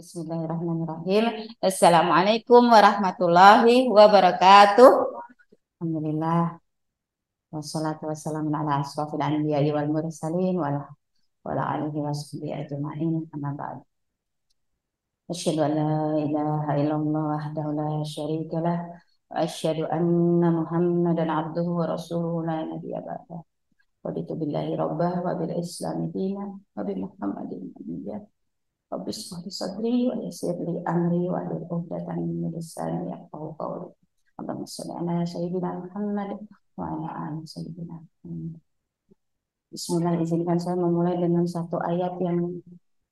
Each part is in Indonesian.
Bismillahirrahmanirrahim. Assalamualaikum warahmatullahi wabarakatuh. Alhamdulillah. Wassalatu wassalamu ala asrofil anbiya'i wal mursalin wa ala alihi wa sahbihi ajma'in. Amma ba'd. Asyhadu an la ilaha illallah wahdahu la syarika lah wa asyhadu anna Muhammadan abduhu wa rasuluhu la nabiyya ba'dah. Raditu billahi rabbah wa bil islami dinan wa bi Muhammadin nabiyya. Rabbi shrah li sadri wa yassir li amri wa hlul 'uqdatam min lisani yafqahu qawli. Allahumma shalli ala sayyidina Muhammad wa ala ali sayyidina Muhammad. Bismillah, izinkan saya memulai dengan satu ayat yang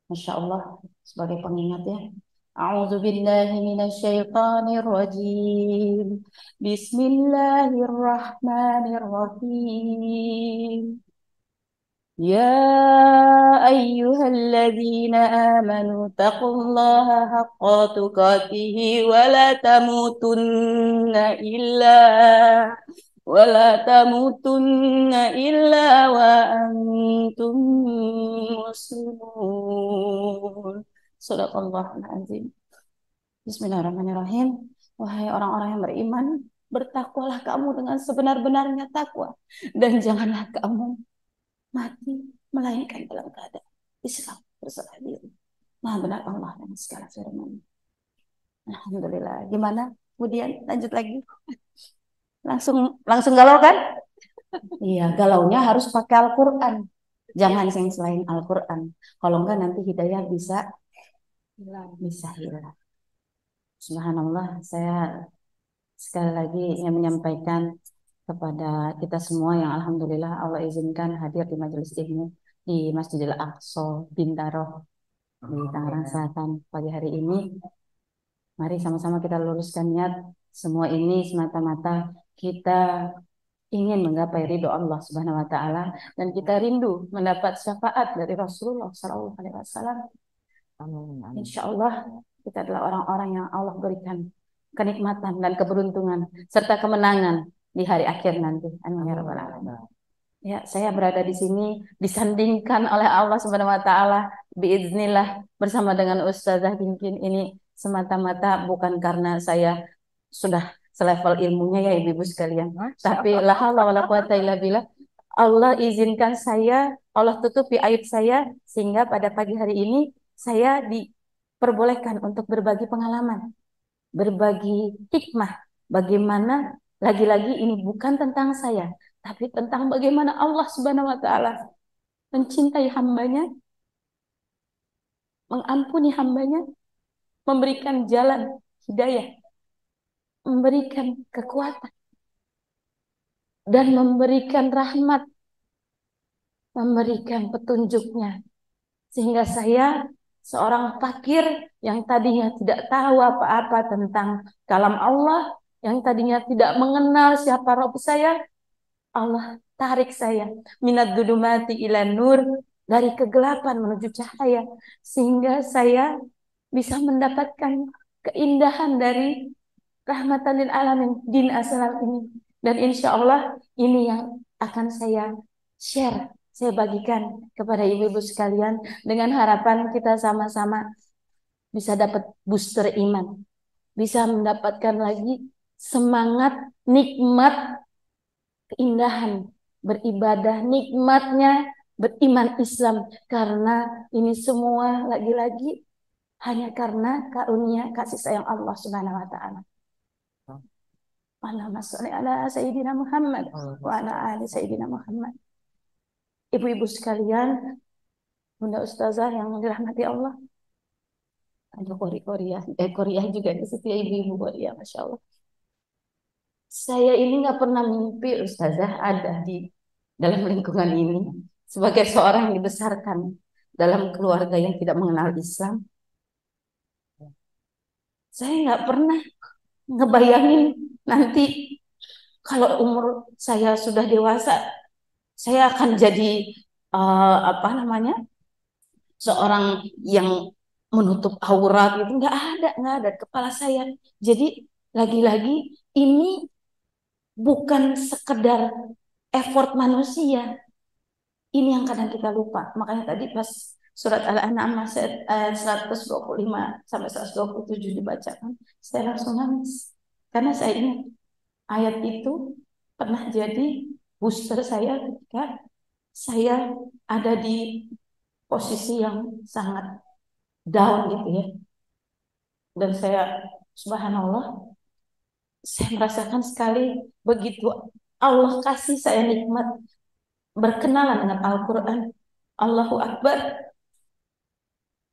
Masya Allah sebagai pengingat ya. A'udzu billahi minasyaitonir rajim. Bismillahirrahmanirrahim. يا أيها الذين آمنوا اتقوا الله حق تقاته ولا تموتن إلا وأنتم مسلمون. Shadaqallahul azim. Bismillahirrahmanirrahim. Wahai orang-orang yang beriman, bertakwalah kamu dengan sebenar-benarnya takwa, dan janganlah kamu mati melainkan dalam keadaan Islam berserah diri. Maha benar Allah dengan segala firman. Alhamdulillah. Gimana? Kemudian lanjut lagi. Langsung galau kan? Iya, galaunya harus pakai Al-Quran. Jangan yang selain Al-Quran. Kalau enggak nanti hidayah bisa hilang. Subhanallah, saya sekali lagi yang menyampaikan kepada kita semua yang alhamdulillah Allah izinkan hadir di majelis ilmu di Masjidil Aqsa Bintaro di Tangerang Selatan pagi hari ini. Mari sama-sama kita luruskan niat. Semua ini semata-mata kita ingin menggapai ridho Allah Subhanahu wa taala dan kita rindu mendapat syafaat dari Rasulullah sallallahu alaihi wasallam. Insya Allah kita adalah orang-orang yang Allah berikan kenikmatan dan keberuntungan serta kemenangan di hari akhir nanti. Amin ya rabbal alamin. Ya, saya berada di sini disandingkan oleh Allah Subhanahu wa taala biiznillah bersama dengan Ustazah Binkin ini semata-mata bukan karena saya sudah selevel ilmunya ya ibu-ibu sekalian, tapi la haula wala quwata illa billah. Allah izinkan saya, Allah tutupi aib saya sehingga pada pagi hari ini saya diperbolehkan untuk berbagi pengalaman, berbagi hikmah bagaimana. Lagi-lagi ini bukan tentang saya, tapi tentang bagaimana Allah Subhanahu wa taala mencintai hambanya, mengampuni hambanya, memberikan jalan hidayah, memberikan kekuatan, dan memberikan rahmat, memberikan petunjuknya. Sehingga saya, seorang fakir yang tadinya tidak tahu apa-apa tentang kalam Allah, yang tadinya tidak mengenal siapa Rabb saya, Allah tarik saya minad dzulumati ilan nur, dari kegelapan menuju cahaya, sehingga saya bisa mendapatkan keindahan dari rahmatan lil alamin din asal ini. Dan insya Allah ini yang akan saya share, saya bagikan kepada ibu-ibu sekalian dengan harapan kita sama-sama bisa dapat booster iman, bisa mendapatkan lagi semangat, nikmat, keindahan beribadah, nikmatnya beriman Islam, karena ini semua lagi-lagi hanya karena karunia kasih sayang Allah Subhanahu wa taala. Allahumma sholli ala sayyidina Muhammad wa ala ali sayyidina Muhammad. Ibu-ibu sekalian, Bunda Ustazah yang dirahmati Allah. Ada Korea juga di situ ya, ibu-ibu Korea, Masya Allah. Saya ini nggak pernah mimpi Ustazah ada di dalam lingkungan ini sebagai seorang yang dibesarkan dalam keluarga yang tidak mengenal Islam. Saya nggak pernah ngebayangin nanti kalau umur saya sudah dewasa, saya akan jadi seorang yang menutup aurat itu nggak ada di kepala saya. Jadi lagi-lagi ini bukan sekedar effort manusia. Ini yang kadang kita lupa. Makanya tadi pas surat Al-An'am ayat 125 sampai 127 dibacakan, saya langsung nangis. Karena saya ingat ayat itu pernah jadi booster saya ketika saya ada di posisi yang sangat down gitu ya. Dan saya, subhanallah, saya merasakan sekali begitu Allah kasih saya nikmat berkenalan dengan Al-Quran. Allahu Akbar.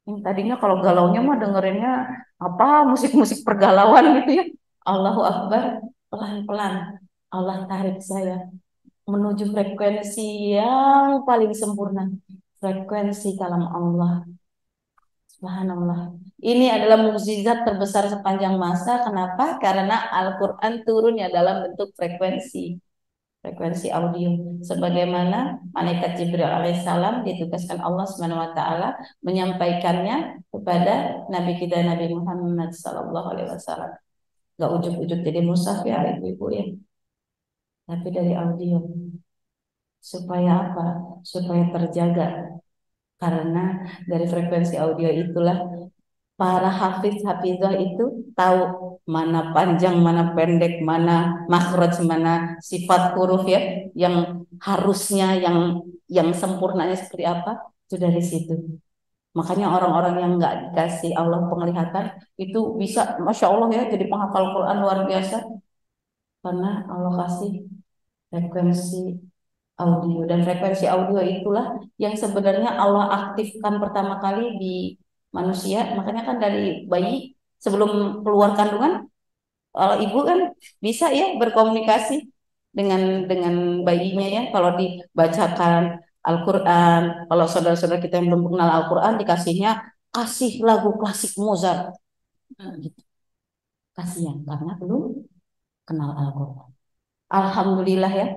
Yang tadinya kalau galaunya mah dengerinnya apa musik-musik pergalauan gitu ya. Allahu Akbar, pelan-pelan Allah tarik saya menuju frekuensi yang paling sempurna, frekuensi kalam Allah. Subhanallah. Ini adalah mukjizat terbesar sepanjang masa. Kenapa? Karena Al-Quran turunnya dalam bentuk frekuensi audio. Sebagaimana malaikat Jibril alaihissalam ditugaskan Allah Subhanahu wa taala menyampaikannya kepada Nabi kita Nabi Muhammad sallallahu alaihi wasallam. Gak ujuk-ujuk jadi mushaf ya ibu-ibu ya. Tapi dari audio. Supaya apa? Supaya terjaga. Karena dari frekuensi audio itulah para hafizah itu tahu mana panjang, mana pendek, mana makhraj, mana sifat huruf ya, yang harusnya, yang sempurnanya seperti apa, itu dari situ. Makanya orang-orang yang nggak dikasih Allah penglihatan itu bisa, masya Allah ya, jadi penghafal Quran luar biasa karena Allah kasih frekuensi audio, dan frekuensi audio itulah yang sebenarnya Allah aktifkan pertama kali di manusia. Makanya kan dari bayi sebelum keluar kandungan, kalau ibu kan bisa ya berkomunikasi dengan bayinya ya, kalau dibacakan Al-Quran. Kalau saudara-saudara kita yang belum kenal Al-Quran dikasihnya kasih lagu klasik Mozart gitu. Kasihan karena belum kenal Al-Quran. Alhamdulillah ya,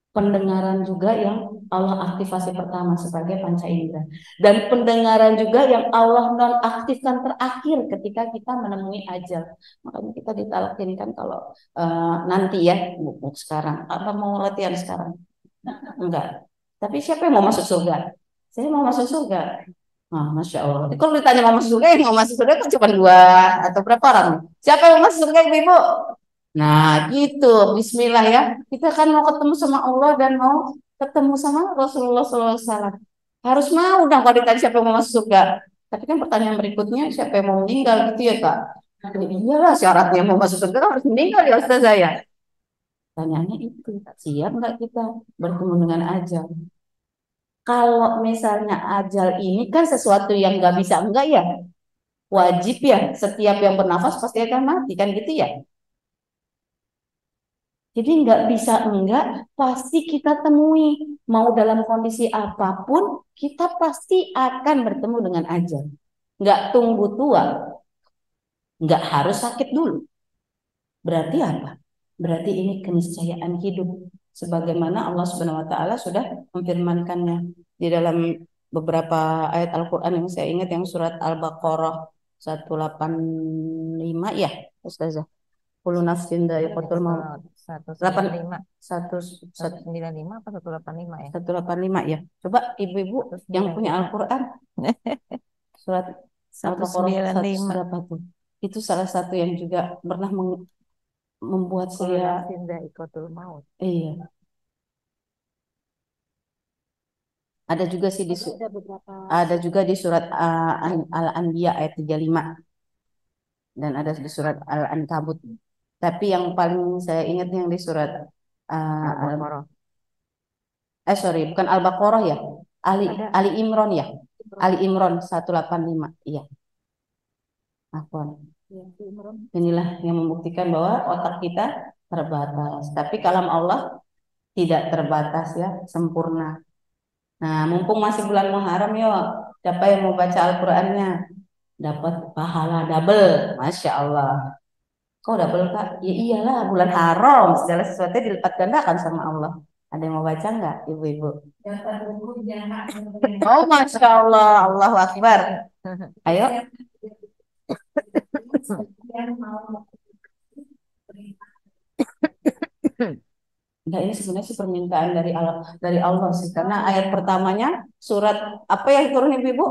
pendengaran juga yang Allah aktifasi pertama sebagai panca indera, dan pendengaran juga yang Allah nonaktifkan terakhir ketika kita menemui ajal. Makanya kita ditalakinkan kalau nanti ya, bukan sekarang, apa mau latihan sekarang? Enggak. Tapi siapa yang mau masuk surga? Saya mau masuk surga. Nah, Masya Allah. Kalau ditanya mau masuk surga, yang mau masuk surga kan cuma dua atau berapa orang? Siapa yang mau masuk surga, ibu-ibu? Nah, gitu. Bismillah ya. Kita kan mau ketemu sama Allah dan mau ketemu sama Rasulullah SAW. Harus mau dong kalau ditanya siapa yang mau masuk surga. Tapi kan pertanyaan berikutnya, siapa yang mau meninggal gitu ya, Kak? Iyalah, syaratnya mau masuk surga kan harus meninggal ya, Ustaz saya. Tanyanya itu, siap nggak kita bertemu dengan ajal? Kalau misalnya ajal ini kan sesuatu yang nggak bisa enggak ya, wajib ya. Setiap yang bernafas pasti akan mati kan gitu ya. Jadi nggak bisa enggak, pasti kita temui. Mau dalam kondisi apapun, kita pasti akan bertemu dengan ajal. Nggak tunggu tua, nggak harus sakit dulu. Berarti apa? Berarti ini keniscayaan hidup. Sebagaimana Allah Subhanahu wa taala sudah memfirmankannya di dalam beberapa ayat Al-Qur'an yang saya ingat, yang surat Al-Baqarah 185 ya, Ustazah. Kullu nafsin dha'iqatul maut. 195. 195 apa 185 ya? 185 ya. Coba ibu-ibu yang punya Al-Qur'an surat Al-Baqarah 195. berapa tuh? Itu salah satu yang juga pernah membuat saya maut. iya. Ada juga sih ada juga di surat Al-Anbiya ayat 35 dan ada di surat Al-Ankabut. Tapi yang paling saya ingat yang di surat Al-Baqarah. sorry, bukan Al-Baqarah ya. Ali Imran ya. Ali Imran 185. Iya. Afwan. Inilah yang membuktikan bahwa otak kita terbatas. Tapi kalam Allah tidak terbatas ya, sempurna. Nah, mumpung masih bulan Muharram yuk, siapa yang mau baca Al-Qur'annya? Dapat pahala double, Masya Allah. Kok double Kak? Ya iyalah, bulan haram, segala sesuatu dilipat gandakan sama Allah. Ada yang mau baca nggak, ibu-ibu? Oh, Masya Allah, Allahu Akbar. Ayo. Enggak, ini sebenarnya sih permintaan dari Allah sih. Karena ayat pertamanya surat apa yang turun Ibu?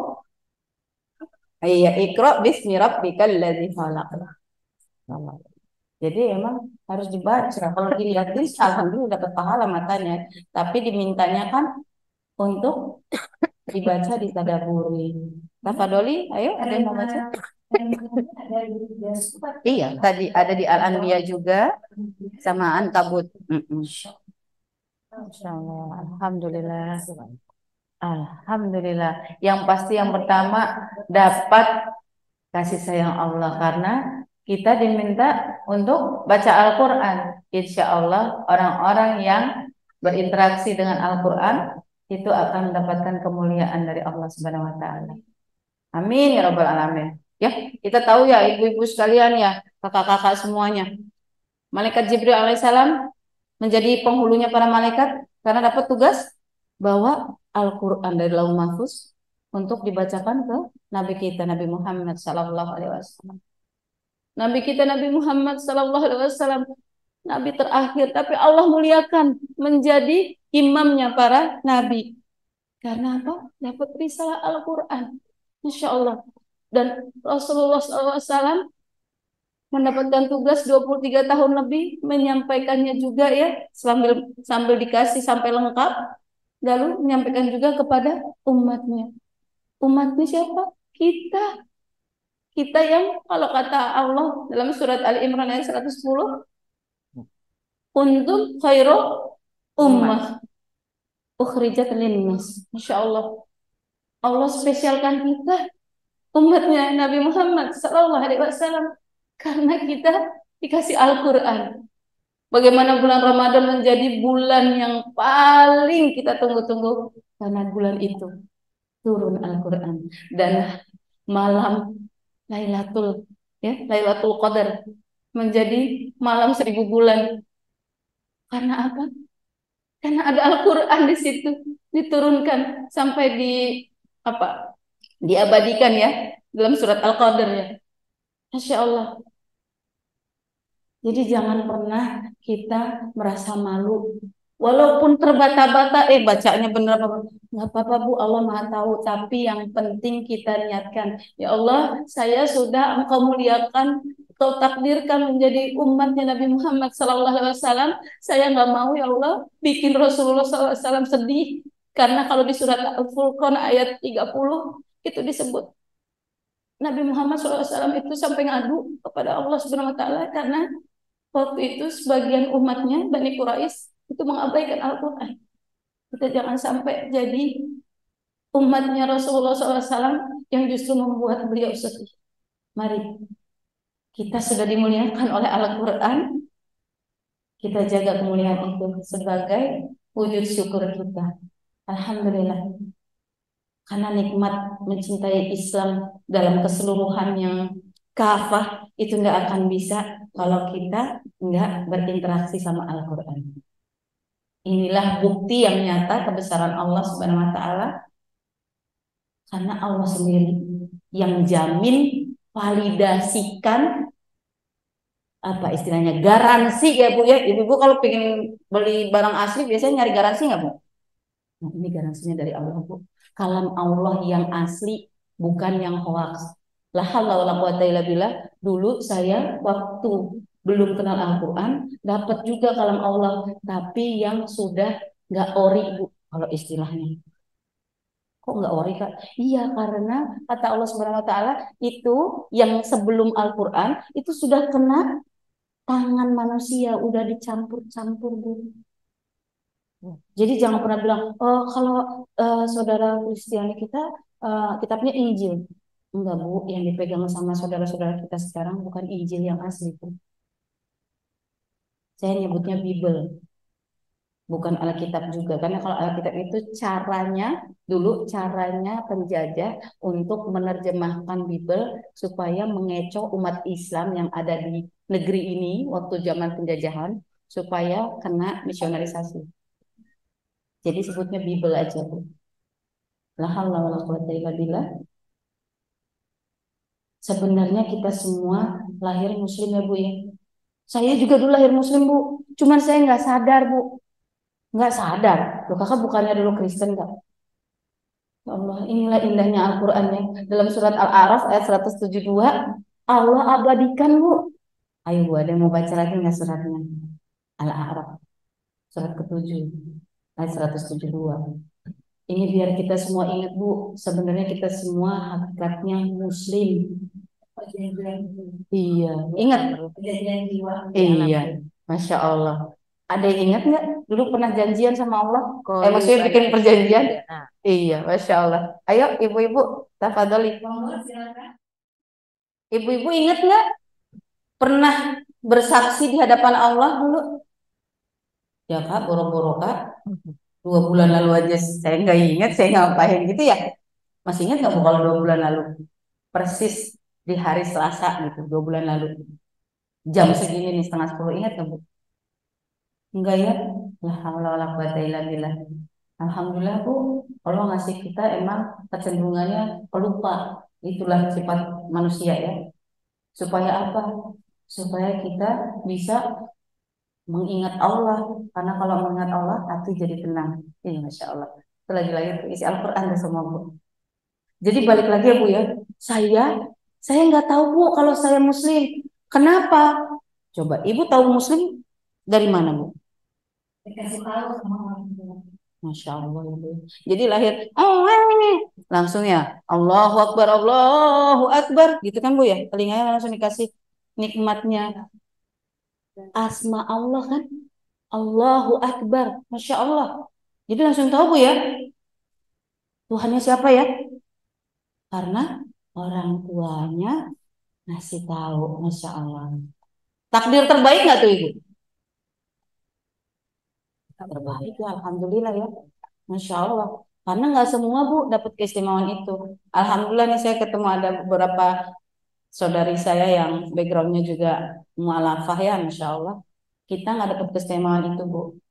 Iya, Iqra bismi rabbikal ladzi khalaq. Jadi emang harus dibaca. Kalau dilihatin, alhamdulillah dapat pahala matanya. Tapi dimintanya kan untuk dibaca, ditadaburi. Tafadoli, ayo ada yang mau baca? Iya, tadi ada di Al-Anbiya juga sama Ankabut. Masya Allah, alhamdulillah. Alhamdulillah. Yang pasti yang pertama dapat kasih sayang Allah karena kita diminta untuk baca Al-Quran. Insya Allah orang-orang yang berinteraksi dengan Al-Quran itu akan mendapatkan kemuliaan dari Allah Subhanahu Wa Taala. Amin ya Rabbal Alamin. Ya, kita tahu ya ibu-ibu sekalian ya, kakak-kakak semuanya. Malaikat Jibril alaihissalam menjadi penghulunya para malaikat karena dapat tugas bawa Al-Quran dari Lauh Mahfuz untuk dibacakan ke Nabi kita Nabi Muhammad Sallallahu Alaihi Wasallam. Nabi kita Nabi Muhammad Sallallahu Alaihi Wasallam Nabi terakhir, tapi Allah muliakan menjadi imamnya para nabi. Karena apa? Dapat risalah Al-Quran. Masya Allah. Dan Rasulullah SAW mendapatkan tugas 23 tahun lebih menyampaikannya juga ya sambil sambil dikasih sampai lengkap lalu menyampaikan juga kepada umatnya. Umatnya siapa? Kita yang kalau kata Allah dalam surat Ali Imran ayat 110 untuk khairu ummah ukhrijat linnas. Masya Allah. Allah spesialkan kita umatnya Nabi Muhammad Sallallahu Alaihi Wasallam karena kita dikasih Al-Quran. Bagaimana bulan Ramadan menjadi bulan yang paling kita tunggu-tunggu karena bulan itu turun Al-Quran dan malam Lailatul Qadar menjadi malam 1000 bulan. Karena apa? Karena ada Al-Quran di situ diturunkan sampai apa? Diabadikan ya dalam surat Al-Qadar ya. Masya Allah. Jadi jangan pernah kita merasa malu. Walaupun terbata-bata, bacanya bener apa? Nggak apa-apa Bu, Allah Maha tahu. Tapi yang penting kita niatkan. Ya Allah, saya sudah Engkau muliakan, Engkau takdirkan menjadi umatnya Nabi Muhammad SAW. Saya nggak mau ya Allah bikin Rasulullah SAW sedih. Karena kalau di surat Al-Furqan ayat 30 itu disebut Nabi Muhammad SAW itu sampai ngadu kepada Allah Subhanahu Wa Taala karena waktu itu sebagian umatnya Bani Quraisy itu mengabaikan Al-Quran. Kita jangan sampai jadi umatnya Rasulullah SAW yang justru membuat beliau sedih. Mari kita sudah dimuliakan oleh Al-Quran, kita jaga kemuliaan itu sebagai wujud syukur kita. Alhamdulillah. Karena nikmat mencintai Islam dalam keseluruhan yang kafah itu nggak akan bisa kalau kita nggak berinteraksi sama Al-Quran. Inilah bukti yang nyata kebesaran Allah Subhanahu Wa Taala karena Allah sendiri yang jamin validasikan apa istilahnya garansi ya Bu ya. Ibu kalau pengen beli barang asli biasanya nyari garansi nggak Bu? Nah, ini garansinya dari Allah Bu. Kalam Allah yang asli bukan yang hoax. La haula wala quwata illa billah. Dulu saya waktu belum kenal Al-Quran dapat juga kalam Allah tapi yang sudah nggak ori Bu kalau istilahnya. Kok nggak ori Kak? Iya karena kata Allah Subhanahu Wa Taala itu yang sebelum Al-Quran itu sudah kena tangan manusia, udah dicampur-campur Bu. Jadi jangan pernah bilang, oh kalau saudara Kristiani kita kitabnya Injil. Enggak Bu, yang dipegang sama saudara-saudara kita sekarang bukan Injil yang asli Bu. Saya nyebutnya Bible, bukan Alkitab juga. Karena kalau Alkitab itu caranya penjajah untuk menerjemahkan Bible supaya mengecoh umat Islam yang ada di negeri ini waktu zaman penjajahan supaya kena misionarisasi. Jadi sebutnya Bible aja Bu. La haula wala quwata illa billah. Sebenarnya kita semua lahir muslim ya Bu ya. Saya juga dulu lahir muslim Bu. Cuman saya nggak sadar Bu. nggak sadar. Loh, kakak bukannya dulu Kristen nggak? Ya Allah, inilah indahnya Al-Quran ya. Dalam surat Al-A'raf ayat 172, Allah abadikan bu. Ayo bu, ada yang mau baca lagi nggak suratnya? Al-A'raf, surat ke-7, ayat 172. Ini biar kita semua ingat bu, sebenarnya kita semua hakikatnya Muslim. Iya, ingat. Iya, Masya Allah. Ada yang ingat nggak? Dulu pernah janjian sama Allah? Koli Maksudnya bikin badan. perjanjian? Nah, Iya, Masya Allah. Ayo, ibu-ibu, tafadholi. Ibu-ibu ingat nggak? Pernah bersaksi di hadapan Allah dulu? Ya kak, boro-boro kak. 2 bulan lalu aja saya nggak ingat, saya ngapain gitu ya. Masih ingat nggak bu kalau 2 bulan lalu? Persis di hari Selasa gitu, 2 bulan lalu. Jam segini nih, setengah 10, ingat nggak bu? Enggak ya? La haula wala quwata illa billah. Alhamdulillah bu, Allah ngasih kita emang kecenderungannya pelupa. Itulah sifat manusia ya. Supaya apa? Supaya kita bisa mengingat Allah. Karena kalau mengingat Allah, hati jadi tenang. Iya, Masya Allah. Itu lagi-lagi isi Al-Quran deh semua bu. Jadi balik lagi ya bu ya. Saya, saya nggak tahu bu kalau saya Muslim. Kenapa? Coba, ibu tahu Muslim dari mana bu? Dikasih tahu sama orang tua. Masya Allah ya Bu. Jadi lahir, oh langsung ya, Allahu Akbar, gitu kan Bu ya? Telinganya langsung dikasih nikmatnya asma Allah kan? Allahu Akbar, Masya Allah. Jadi langsung tahu Bu ya, Tuhannya siapa ya? Karena orang tuanya ngasih tahu, Masya Allah. Takdir terbaik nggak tuh Ibu? Terbaik ya, Alhamdulillah ya. Masya Allah. Karena nggak semua Bu dapat keistimewaan itu. Alhamdulillah nih saya ketemu ada beberapa saudari saya yang backgroundnya juga mualafah ya, Masya Allah. Kita nggak dapat keistimewaan itu Bu.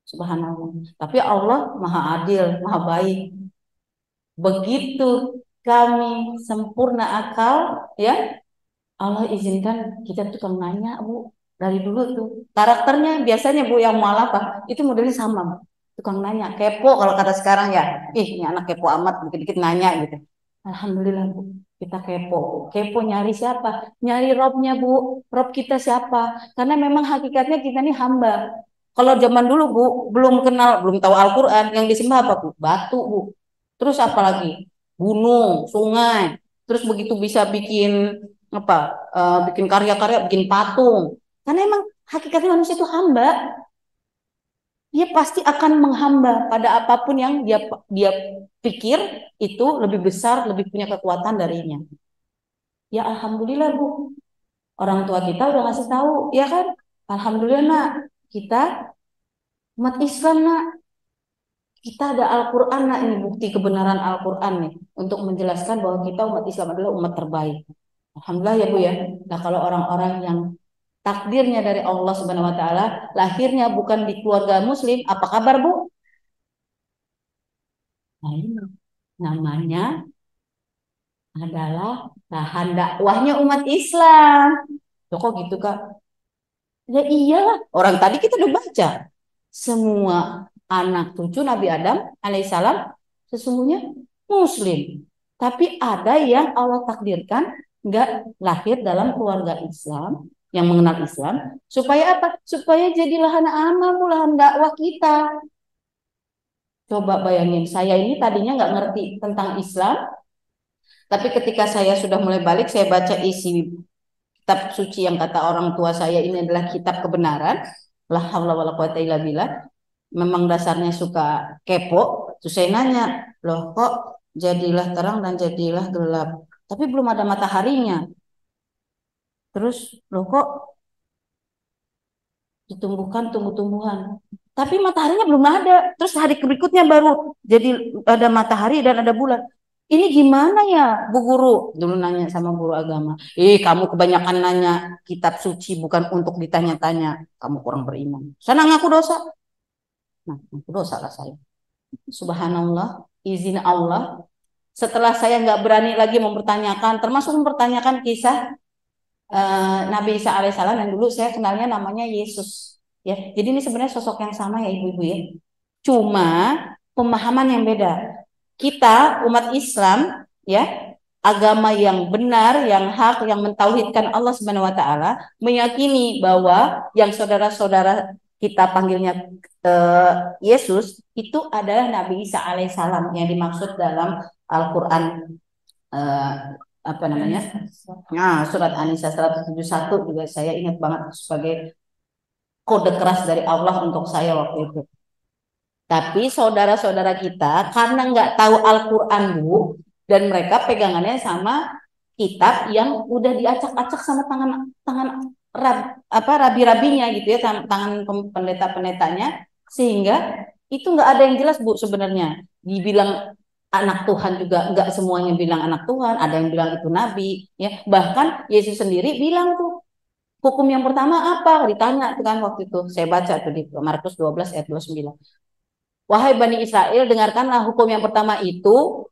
Subhanallah. Tapi Allah maha adil, maha baik. Begitu kami sempurna akal, ya Allah izinkan kita tukang nanya Bu. Dari dulu tuh karakternya biasanya Bu yang mualafah itu modelnya sama Bu. Tukang nanya, kepo kalau kata sekarang ya. Ih, ini anak kepo amat, dikit-dikit nanya gitu. Alhamdulillah Bu, kita kepo. Kepo nyari siapa? Nyari Robnya Bu. Rob kita siapa? Karena memang hakikatnya kita ini hamba. Kalau zaman dulu Bu, belum kenal, belum tahu Al-Quran, yang disembah apa Bu? Batu Bu. Terus apa lagi? Gunung, sungai. Terus begitu bisa bikin apa? Bikin karya-karya, bikin patung. Karena emang hakikatnya manusia itu hamba. Dia pasti akan menghamba pada apapun yang dia pikir itu lebih besar, lebih punya kekuatan darinya. Ya Alhamdulillah Bu, orang tua kita udah ngasih tahu, ya kan? Alhamdulillah nak, kita umat Islam nak, kita ada Al-Quran nak, ini bukti kebenaran Al-Quran nih untuk menjelaskan bahwa kita umat Islam adalah umat terbaik. Alhamdulillah ya Bu ya. Nah kalau orang-orang yang takdirnya dari Allah Subhanahu Wa Taala, lahirnya bukan di keluarga Muslim, apa kabar Bu? Nah, ini namanya adalah bahan dakwahnya umat Islam. Loh, kok gitu Kak? Ya iyalah, orang tadi kita udah baca. Semua anak cucu Nabi Adam alaihissalam sesungguhnya Muslim. Tapi ada yang Allah takdirkan nggak lahir dalam keluarga Islam, yang mengenal Islam, supaya apa? Supaya jadi lahan amal, lahan dakwah kita. Coba bayangin, saya ini tadinya nggak ngerti tentang Islam, tapi ketika saya sudah mulai balik, saya baca isi kitab suci yang kata orang tua saya ini adalah kitab kebenaran. La haula wala quwata illa billah. Memang dasarnya suka kepo. Terus saya nanya, loh kok jadilah terang dan jadilah gelap. Tapi belum ada mataharinya. Terus loh kok ditumbuhkan tumbuh-tumbuhan. Tapi mataharinya belum ada. Terus hari berikutnya baru jadi ada matahari dan ada bulan. Ini gimana ya, Bu Guru? Dulu nanya sama guru agama. Kamu kebanyakan nanya kitab suci bukan untuk ditanya-tanya. Kamu kurang beriman. Sana ngaku dosa. Nah, ngaku dosa lah saya. Subhanallah, izin Allah. Setelah saya nggak berani lagi mempertanyakan, termasuk mempertanyakan kisah Nabi Isa alaihissalam yang dulu saya kenalnya namanya Yesus. Ya, jadi ini sebenarnya sosok yang sama ya ibu-ibu ya. Cuma pemahaman yang beda. Kita umat Islam ya, agama yang benar, yang hak, yang mentauhidkan Allah Subhanahu wa taala, meyakini bahwa yang saudara-saudara kita panggilnya Yesus itu adalah Nabi Isa alaihissalam yang dimaksud dalam Al-Qur'an, eh, apa namanya? Nah, surat An-Nisa 171 juga saya ingat banget sebagai kode keras dari Allah untuk saya waktu itu. Tapi saudara-saudara kita karena nggak tahu Al-Quran Bu, dan mereka pegangannya sama kitab yang udah diacak-acak sama tangan tangan apa rabi-rabinya gitu ya, tangan pendeta-pendetanya, sehingga itu nggak ada yang jelas Bu sebenarnya. Dibilang anak Tuhan juga nggak semuanya bilang anak Tuhan, ada yang bilang itu nabi ya. Bahkan Yesus sendiri bilang tuh, hukum yang pertama apa? Ditanya tuh kan waktu itu. Saya baca tuh di Markus 12 ayat 29. Wahai Bani Israel, dengarkanlah hukum yang pertama itu,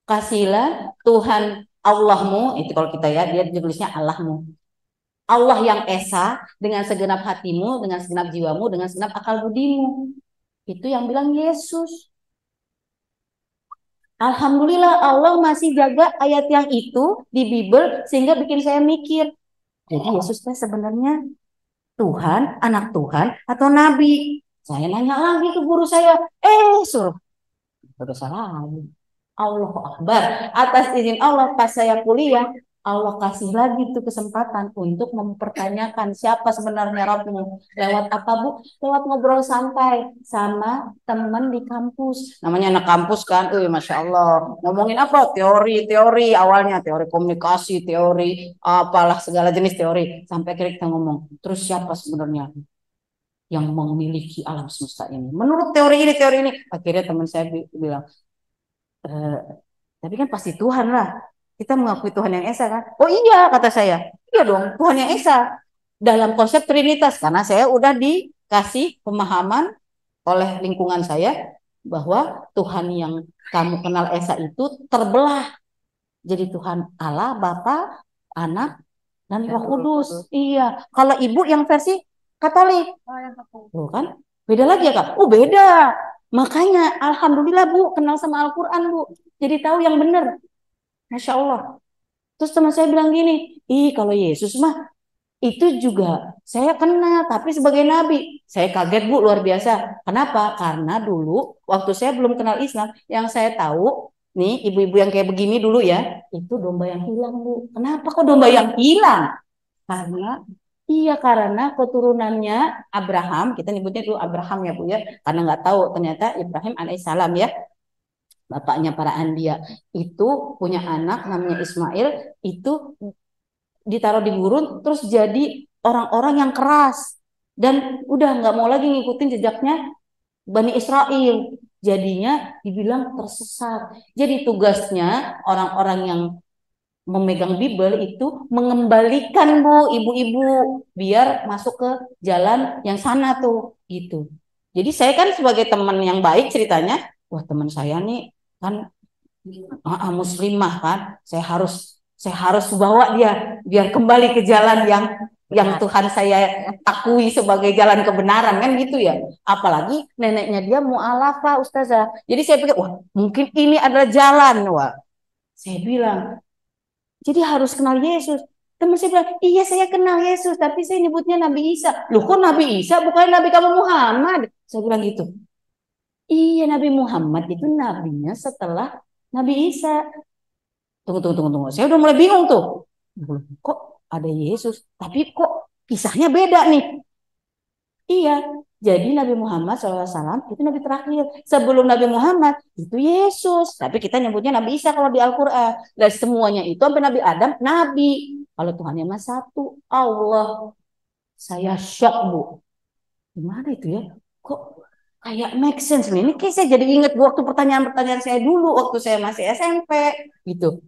kasihlah Tuhan Allahmu, itu kalau kita ya, dia tulisnya Allahmu. Allah yang esa dengan segenap hatimu, dengan segenap jiwamu, dengan segenap akal budimu. Itu yang bilang Yesus. Alhamdulillah Allah masih jaga ayat yang itu di Bible sehingga bikin saya mikir. Jadi Yesus sebenarnya Tuhan, anak Tuhan, atau Nabi? Saya nanya lagi ke guru saya, suruh udah salah. Allah Akbar. Atas izin Allah pas saya kuliah, Allah kasih lagi tuh kesempatan untuk mempertanyakan siapa sebenarnya Rabbmu. Lewat apa Bu? Lewat ngobrol santai sama teman di kampus. Namanya anak kampus kan, Masya Allah. Ngomongin apa? Teori awalnya, teori komunikasi, teori apalah segala jenis teori. Sampai akhirnya kita ngomong, terus siapa sebenarnya yang memiliki alam semesta ini? Menurut teori ini. Akhirnya teman saya bilang, Eh, tapi kan pasti Tuhan lah. Kita mengakui Tuhan yang Esa kan? Oh iya kata saya. Iya dong Tuhan yang Esa. Dalam konsep Trinitas. Karena saya udah dikasih pemahaman oleh lingkungan saya bahwa Tuhan yang kamu kenal Esa itu terbelah. Jadi Tuhan Allah, Bapa, Anak, dan Roh Kudus. Iya. Kalau ibu yang versi Katolik. Tuh kan? Beda lagi ya Kak? Oh beda. Makanya Alhamdulillah Bu kenal sama Al-Quran Bu. Jadi tahu yang benar. Masya Allah. Terus teman saya bilang gini, kalau Yesus mah itu juga saya kenal, tapi sebagai Nabi. Saya kaget Bu, luar biasa. Kenapa? Karena dulu waktu saya belum kenal Islam, yang saya tahu, nih ibu-ibu yang kayak begini dulu ya, itu domba yang hilang Bu. Kenapa kok domba yang hilang? Karena karena keturunannya Abraham, kita nyebutnya dulu Abraham ya Bu ya, karena nggak tahu ternyata Ibrahim alaihissalam ya, bapaknya para anbiya, itu punya anak namanya Ismail, itu ditaruh di gurun, terus jadi orang-orang yang keras dan udah nggak mau lagi ngikutin jejaknya Bani Israel. Jadinya dibilang tersesat. Jadi tugasnya orang-orang yang memegang Bible itu mengembalikan Bu, ibu-ibu biar masuk ke jalan yang sana tuh gitu. Jadi saya kan sebagai teman yang baik ceritanya, wah teman saya nih kan muslimah kan, saya harus bawa dia biar kembali ke jalan yang Tuhan saya akui sebagai jalan kebenaran kan gitu ya. Apalagi neneknya dia mu'alafah Ustazah. Jadi saya pikir wah mungkin ini adalah jalan. Wah saya bilang jadi harus kenal Yesus. Teman saya bilang, iya saya kenal Yesus, tapi saya nyebutnya Nabi Isa. Loh kok Nabi Isa bukan Nabi kamu Muhammad? Saya bilang gitu. Iya Nabi Muhammad itu nabinya setelah Nabi Isa. Tunggu. Saya udah mulai bingung tuh. Kok ada Yesus, tapi kok kisahnya beda nih. Iya, jadi Nabi Muhammad SAW itu Nabi terakhir. Sebelum Nabi Muhammad itu Yesus. Tapi kita nyebutnya Nabi Isa kalau di Al-Quran. Dan semuanya itu sampai Nabi Adam, Nabi. Kalau Tuhan yang satu, Allah. Saya shock Bu. Gimana itu ya? Kok kayak make sense nih. Ini kayak saya jadi ingat waktu pertanyaan-pertanyaan saya dulu. Waktu saya masih SMP. Gitu.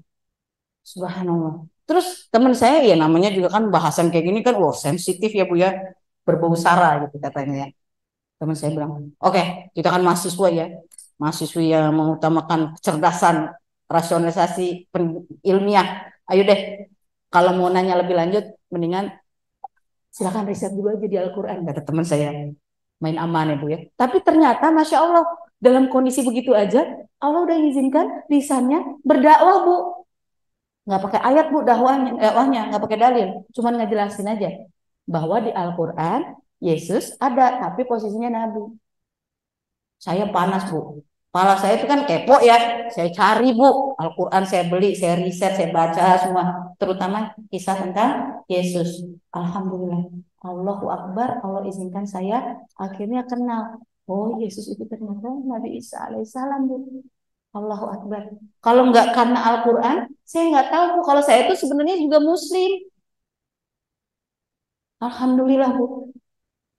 Subhanallah. Terus teman saya ya namanya juga kan bahasan kayak gini kan. Wah sensitif ya Bu ya. Berbau sara gitu katanya ya. Teman saya bilang, oke, kita kan mahasiswa ya, mahasiswa yang mengutamakan kecerdasan, rasionalisasi ilmiah. Ayo deh, kalau mau nanya lebih lanjut, mendingan Silakan riset dulu aja di Al-Quran, kata teman saya. Main aman ya Bu ya. Tapi ternyata Masya Allah, dalam kondisi begitu aja, Allah udah izinkan lisannya berdakwah Bu. Nggak pakai ayat Bu, dakwahnya nggak pakai dalil. Cuman ngejelasin aja. Bahwa di Al-Quran, Yesus ada, tapi posisinya Nabi. Saya panas Bu. Kepala saya itu kan kepo ya. Saya cari Bu. Al-Quran saya beli, saya riset, saya baca semua. Terutama kisah tentang Yesus. Alhamdulillah. Allahu Akbar. Allah izinkan saya akhirnya kenal. Oh Yesus itu ternyata Nabi Isa alaihissalam Bu. Allahu Akbar. Kalau nggak karena Al-Quran, saya nggak tahu Bu. Kalau saya itu sebenarnya juga Muslim. Alhamdulillah Bu.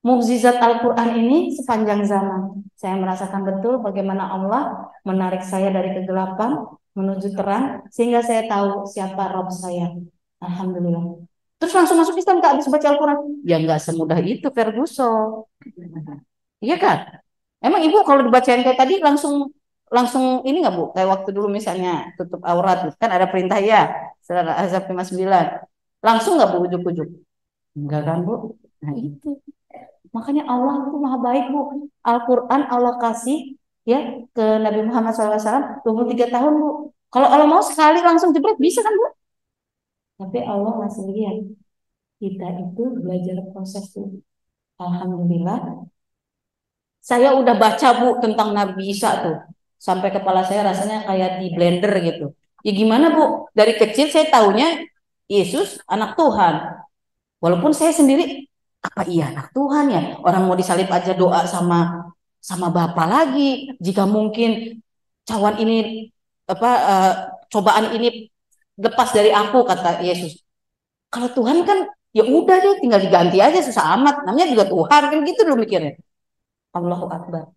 Mukjizat Al-Quran ini sepanjang zaman. Saya merasakan betul bagaimana Allah menarik saya dari kegelapan menuju terang, sehingga saya tahu siapa Rob saya. Alhamdulillah. Terus langsung masuk Islam Kak, habis baca Al-Quran. Ya nggak semudah itu, Ferguson. Iya kan? Emang Ibu kalau dibacain kayak tadi langsung langsung ini nggak Bu? Kayak waktu dulu misalnya tutup aurat, kan ada perintah ya, Surah Azab 59. Langsung nggak Bu ujuk-ujuk? Enggak kan Bu? Nah itu. Makanya Allah itu maha baik Bu. Al-Quran Allah kasih ya ke Nabi Muhammad SAW 23 tahun Bu. Kalau Allah mau sekali langsung jebret bisa kan Bu? Tapi Allah masih lihat kita itu belajar proses tuh. Alhamdulillah. Saya udah baca Bu tentang Nabi Isa tuh. Sampai kepala saya rasanya kayak di blender gitu. Ya gimana Bu? Dari kecil saya taunya Yesus anak Tuhan. Walaupun saya sendiri apa iya anak Tuhan ya? Orang mau disalib aja doa sama sama Bapa lagi. Jika mungkin cawan ini apa cobaan ini lepas dari aku kata Yesus. Kalau Tuhan kan ya udah deh tinggal diganti aja susah amat. Namanya juga Tuhan kan gitu dulu mikirnya. Allahu Akbar.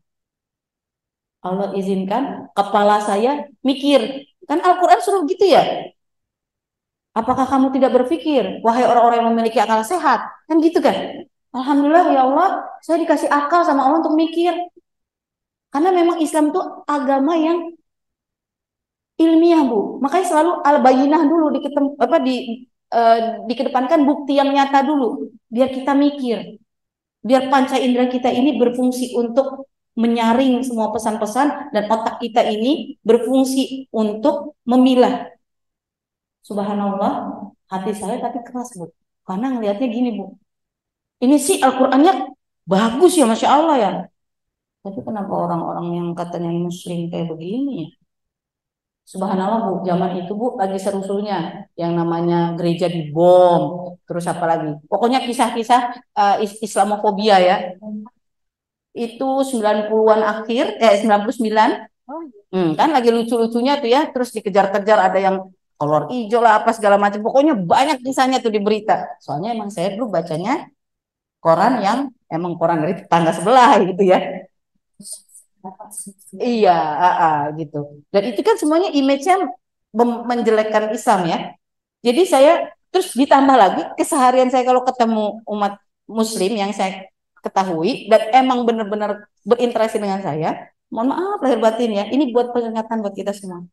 Allah izinkan kepala saya mikir. Kan Al-Quran suruh gitu ya. Apakah kamu tidak berpikir, wahai orang-orang yang memiliki akal sehat? Kan gitu kan? Alhamdulillah ya Allah, saya dikasih akal sama Allah untuk mikir. Karena memang Islam itu agama yang ilmiah, Bu. Makanya selalu al-bayinah dulu dikedepankan bukti yang nyata dulu, biar kita mikir. Biar panca indera kita ini berfungsi untuk menyaring semua pesan-pesan dan otak kita ini berfungsi untuk memilah. Subhanallah, hati saya tapi keras Bu. Karena ngelihatnya gini Bu. Ini sih Al-Qur'annya bagus ya Masya Allah ya. Tapi kenapa orang-orang yang katanya muslim kayak begini ya? Subhanallah Bu, zaman itu Bu lagi seru-serunya yang namanya gereja dibom, terus apa lagi? Pokoknya kisah-kisah Islamofobia ya. Itu 90-an akhir, 99. Oh, Kan lagi lucu-lucunya tuh ya, terus dikejar-kejar ada yang kolor hijau lah apa segala macam. Pokoknya banyak kisahnya tuh di berita. Soalnya emang saya dulu bacanya koran yang emang koran dari tetangga sebelah gitu ya. Iya, gitu. Dan itu kan semuanya image-nya menjelekkan Islam ya. Jadi saya terus ditambah lagi keseharian saya kalau ketemu umat Muslim yang saya ketahui dan emang benar-benar berinteraksi dengan saya, mohon maaf lahir batin ya, ini buat peringatan buat kita semua.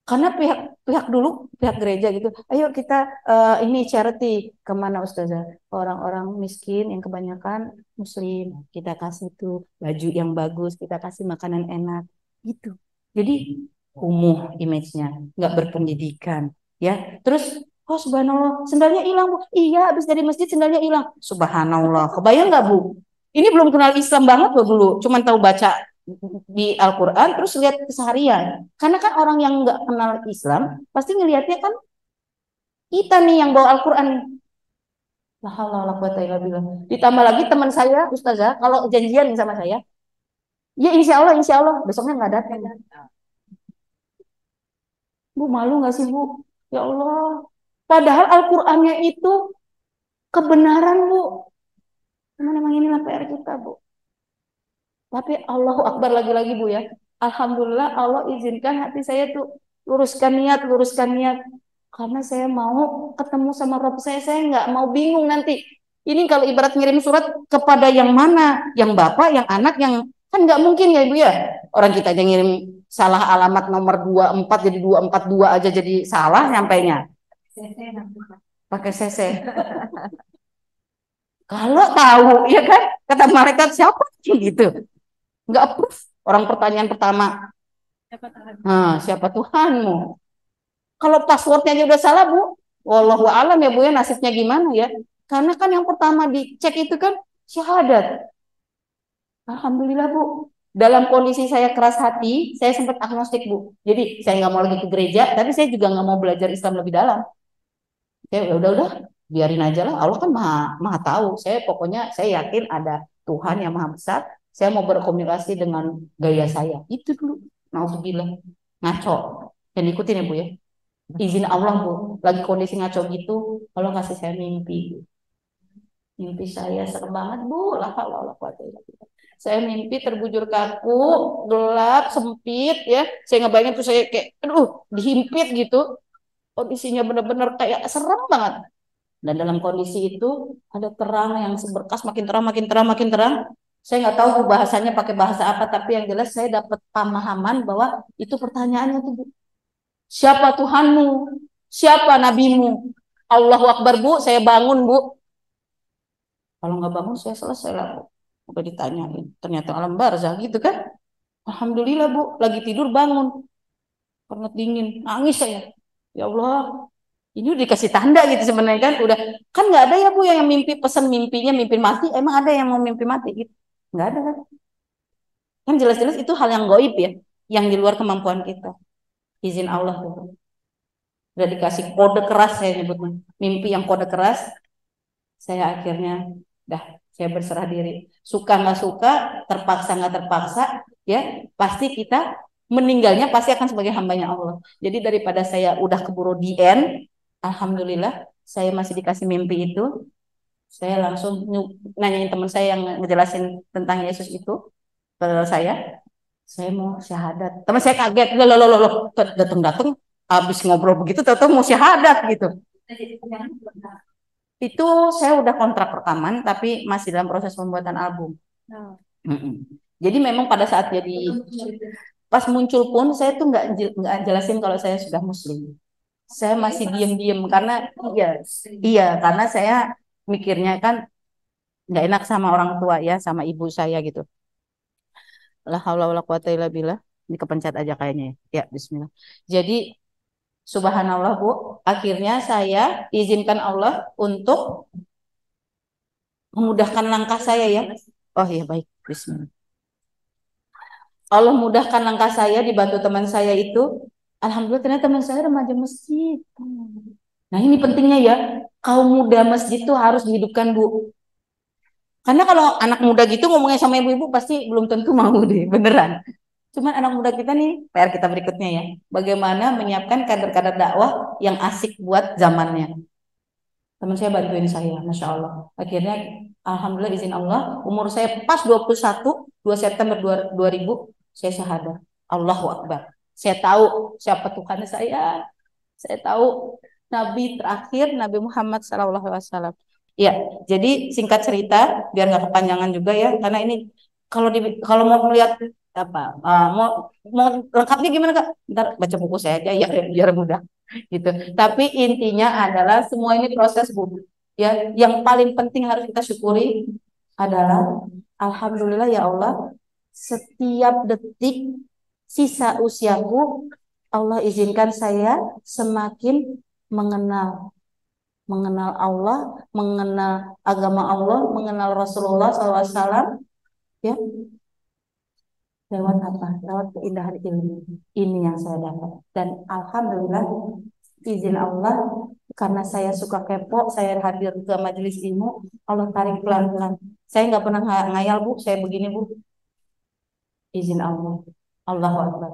Karena pihak dulu pihak gereja gitu, ayo kita ini charity kemana Ustazah? Orang-orang miskin yang kebanyakan Muslim, kita kasih tuh baju yang bagus, kita kasih makanan enak, gitu. Jadi kumuh image-nya, nggak berpendidikan, ya. Terus, oh subhanallah, sendalnya hilang Bu. Iya, habis dari masjid sendalnya hilang. Subhanallah, kebayang nggak Bu? Ini belum kenal Islam banget loh dulu, cuman tahu baca di Al-Quran terus lihat keseharian. Karena kan orang yang nggak kenal Islam pasti ngelihatnya kan kita nih yang bawa Al-Quran nih. La haula wala quwata illa billah. Ditambah lagi teman saya Ustazah kalau janjian nih sama saya, ya insya Allah besoknya nggak datang. Bu malu nggak sih Bu? Ya Allah. Padahal Al-Qurannya itu kebenaran Bu. Cuman emang inilah PR kita Bu. Tapi Allahu Akbar lagi-lagi Bu ya. Alhamdulillah Allah izinkan hati saya tuh luruskan niat. Karena saya mau ketemu sama Rob saya nggak mau bingung nanti. Ini kalau ibarat ngirim surat kepada yang mana? Yang bapak, yang anak, yang kan nggak mungkin ya Ibu ya. Orang kita yang ngirim salah alamat nomor 24 jadi 242 aja jadi salah nyampainya. Pakai CC. Kalau tahu, ya kan? Kata malaikat siapa gitu. Nggak approve. Orang pertanyaan pertama, siapa Tuhanmu? Kalau passwordnya aja udah salah, Bu. Wallahu alam ya, Bu ya, nasibnya gimana ya? Karena kan yang pertama dicek itu kan syahadat. Alhamdulillah, Bu. Dalam kondisi saya keras hati, saya sempat agnostik, Bu. Jadi saya nggak mau lagi ke gereja, tapi saya juga nggak mau belajar Islam lebih dalam. Ya udah, biarin aja lah. Allah kan maha, maha tahu. Saya pokoknya saya yakin ada Tuhan yang maha besar. Saya mau berkomunikasi dengan gaya saya. Itu dulu. Nauzubillah. Ngaco. Dan ikutin ya, Bu ya. Izin Allah, Bu. Lagi kondisi ngaco gitu, Allah kasih saya mimpi. Mimpi saya serem banget, Bu. Lah Allah saya mimpi terbujur kaku, gelap, sempit ya. Saya ngebayangin tuh saya kayak aduh, dihimpit gitu. Kondisinya benar-benar kayak serem banget. Dan dalam kondisi itu ada terang yang seberkas makin terang, makin terang, makin terang. Saya nggak tahu bahasanya pakai bahasa apa, tapi yang jelas saya dapat pemahaman bahwa itu pertanyaannya tuh, Bu. Siapa Tuhanmu? Siapa nabimu? Allahu Akbar, Bu. Saya bangun, Bu. Kalau nggak bangun, saya selesai lah, Bu. Udah ditanyain. Ternyata alam barzah gitu kan. Alhamdulillah, Bu. Lagi tidur bangun. Karena dingin. Nangis saya. Ya Allah, ini udah dikasih tanda gitu sebenarnya kan udah kan nggak ada ya Bu yang mimpi pesan mimpinya mimpi mati emang ada yang mau mimpi mati gitu nggak ada kan kan jelas-jelas itu hal yang goib ya yang di luar kemampuan kita izin Allah tuh udah dikasih kode keras saya nyebutnya mimpi yang kode keras saya akhirnya dah saya berserah diri suka nggak suka terpaksa nggak terpaksa ya pasti kita meninggalnya pasti akan sebagai hambanya Allah jadi daripada saya udah keburu di end alhamdulillah saya masih dikasih mimpi itu saya langsung nanyain teman saya yang ngejelasin tentang Yesus itu ke saya mau syahadat teman saya kaget loh datang datang habis ngobrol begitu tahu mau syahadat gitu itu saya udah kontrak rekaman tapi masih dalam proses pembuatan album. Mm-mm. Jadi memang pada saat jadi pas muncul pun saya tuh nggak jelasin kalau saya sudah muslim. Saya masih diem-diem karena iya iya karena saya mikirnya kan nggak enak sama orang tua ya sama ibu saya gitu. La haula wala quwata illa billah. Ini kepencet aja kayaknya ya. Ya, bismillah. Jadi subhanallah Bu, akhirnya saya izinkan Allah untuk memudahkan langkah saya ya. Oh iya baik, bismillah. Allah mudahkan langkah saya dibantu teman saya itu. Alhamdulillah ternyata teman saya remaja masjid. Nah ini pentingnya ya, kaum muda masjid itu harus dihidupkan Bu. Karena kalau anak muda gitu ngomongnya sama ibu-ibu pasti belum tentu mau deh, beneran. Cuman anak muda kita nih, PR kita berikutnya ya. Bagaimana menyiapkan kader-kader dakwah yang asik buat zamannya. Teman saya bantuin saya, Masya Allah. Akhirnya, Alhamdulillah izin Allah, umur saya pas 21, 2 September 2000, saya syahadah. Allahu Akbar. Saya tahu siapa Tuhan saya tahu Nabi terakhir, Nabi Muhammad SAW. Ya, jadi singkat cerita, biar nggak kepanjangan juga ya, karena ini kalau mau melihat apa, mau lengkapnya gimana Kak? Ntar baca buku saya aja ya, biar mudah gitu. Tapi intinya adalah semua ini proses Bu. Ya, yang paling penting harus kita syukuri adalah Alhamdulillah ya Allah, setiap detik sisa usiaku Allah izinkan saya semakin mengenal mengenal Allah, mengenal agama Allah, mengenal Rasulullah SAW, ya lewat apa? Lewat keindahan ilmu. Ini yang saya dapat. Dan alhamdulillah izin Allah karena saya suka kepo, saya hadir ke majelis ilmu, Allah tarik pelan-pelan. Saya nggak pernah ngayal Bu, saya begini Bu. Izin Allah. Allahu Akbar.